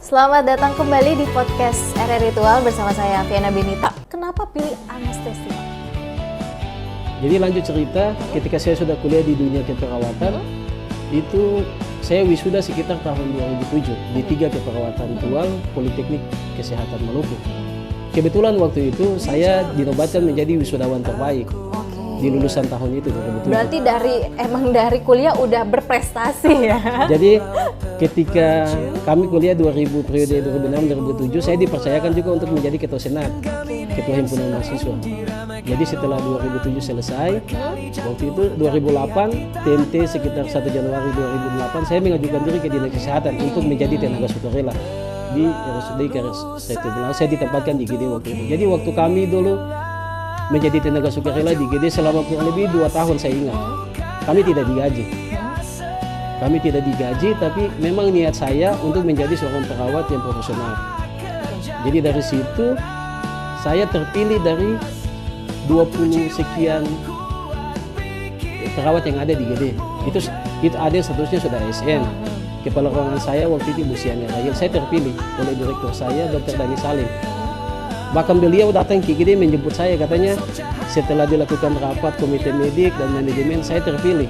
Selamat datang kembali di podcast RR Ritual bersama saya Viana Benita. Kenapa pilih anestesi? Jadi lanjut cerita, ketika saya sudah kuliah di dunia keperawatan, itu saya wisuda sekitar tahun 2007 di 3 keperawatan dual Politeknik Kesehatan Maluku. Kebetulan waktu itu saya dinobatkan menjadi wisudawan terbaik di lulusan tahun itu 2007. Berarti dari kuliah udah berprestasi ya? Jadi ketika kami kuliah periode 2006-2007, saya dipercayakan juga untuk menjadi ketua senat, ketua himpunan mahasiswa. Jadi setelah 2007 selesai, waktu itu 2008 TMT sekitar 1 Januari 2008 saya mengajukan diri ke Dinas Kesehatan untuk menjadi tenaga sukarela di RSUD Karet Belang. Saya ditempatkan di GD waktu itu. Jadi waktu kami dulu menjadi tenaga sukarela di GD selama kurang lebih 2 tahun saya ingat. Kami tidak digaji. Kami tidak digaji, tapi memang niat saya untuk menjadi seorang perawat yang profesional. Jadi dari situ saya terpilih dari 20 sekian perawat yang ada di GD. Itu ada yang statusnya sudah ASN. Kepala ruangan saya waktu itu Bu Siani Rahil. Saya terpilih oleh direktur saya Dr. Dani Salim. Bahkan beliau datang ke GD menjemput saya, katanya setelah dilakukan rapat komite medik dan manajemen saya terpilih.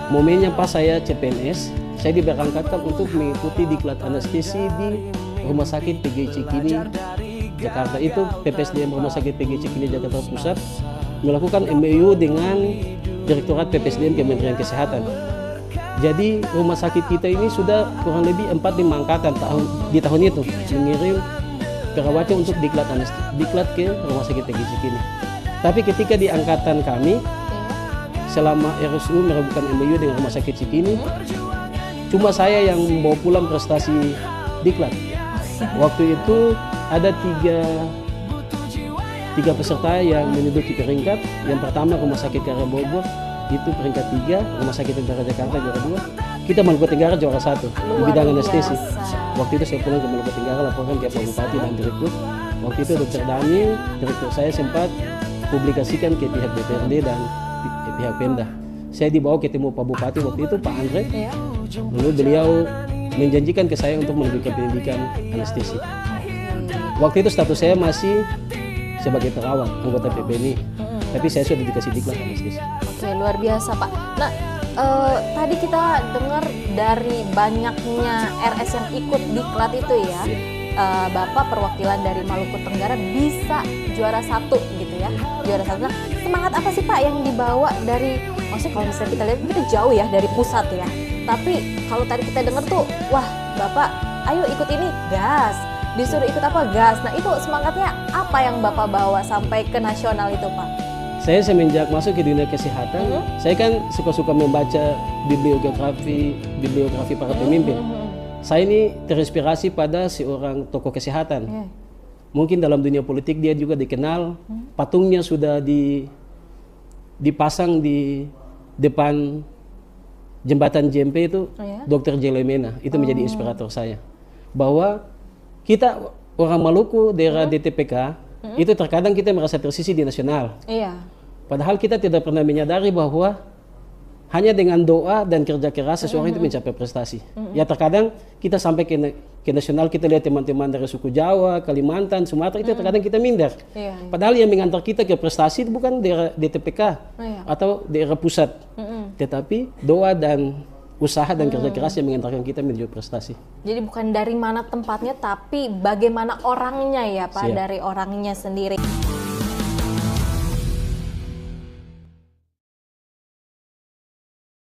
Momennya pas saya CPNS, saya diberangkatkan untuk mengikuti diklat anestesi di Rumah Sakit PGI Cikini Jakarta. Itu PPSDM Rumah Sakit PGI Cikini Jakarta Pusat melakukan MOU dengan Direktorat PPSDM Kementerian Kesehatan. Jadi rumah sakit kita ini sudah kurang lebih 4-5 angkatan di tahun itu mengirim perawatnya untuk diklat ke Rumah Sakit PGI Cikini. Tapi ketika di angkatan kami, selama RSU melakukan MOU dengan Rumah Sakit Cikini, cuma saya yang membawa pulang prestasi diklat. Waktu itu ada tiga peserta yang menduduki peringkat. Yang pertama Rumah Sakit Karya Bogor, itu peringkat 3, Rumah Sakit Tentara Jakarta juara 2. Kita Maluku Tenggara juara 1 di bidang anestesi. Waktu itu saya pulang ke Maluku Tenggara, laporkan ke Pak Bupati dan Direktur. Waktu itu Dr. Daniel, direktur saya, sempat publikasikan ke pihak DPRD dan pihak Pemda. Saya dibawa ketemu Pak Bupati waktu itu, Pak Andre. Lalu beliau menjanjikan ke saya untuk melanjutkan pendidikan anestesi. Waktu itu status saya masih sebagai perawat, anggota PPNI. Tapi saya sudah dikasih diklat anestesi. Oke, luar biasa Pak. Nah, tadi kita dengar dari banyaknya RS yang ikut diklat itu ya, Bapak perwakilan dari Maluku Tenggara bisa juara 1 gitu ya, juara 1. Nah, semangat apa sih Pak yang dibawa dari, maksudnya kalau misalnya kita lihat kita jauh ya dari pusat ya, tapi kalau tadi kita dengar tuh, wah Bapak ayo ikut ini, gas, disuruh ikut apa, gas. Nah itu semangatnya apa yang Bapak bawa sampai ke nasional itu Pak? Saya semenjak masuk ke dunia kesehatan, saya kan suka-suka membaca bibliografi para pemimpin. Saya ini terinspirasi pada seorang tokoh kesehatan. Mungkin dalam dunia politik dia juga dikenal, patungnya sudah dipasang di depan jembatan JMP itu, Dr. Jelemena. Itu menjadi inspirator saya. Bahwa kita orang Maluku, daerah DTPK, itu terkadang kita merasa tersisih di nasional. Padahal kita tidak pernah menyadari bahwa hanya dengan doa dan kerja keras seseorang itu mencapai prestasi. Ya terkadang kita sampai ke nasional, kita lihat teman-teman dari suku Jawa, Kalimantan, Sumatera, itu terkadang kita minder. Padahal yang mengantar kita ke prestasi itu bukan daerah DTPK atau daerah pusat. Tetapi doa dan usaha dan kerja keras yang mengantarkan kita menuju prestasi. Jadi bukan dari mana tempatnya, tapi bagaimana orangnya ya Pak, dari orangnya sendiri.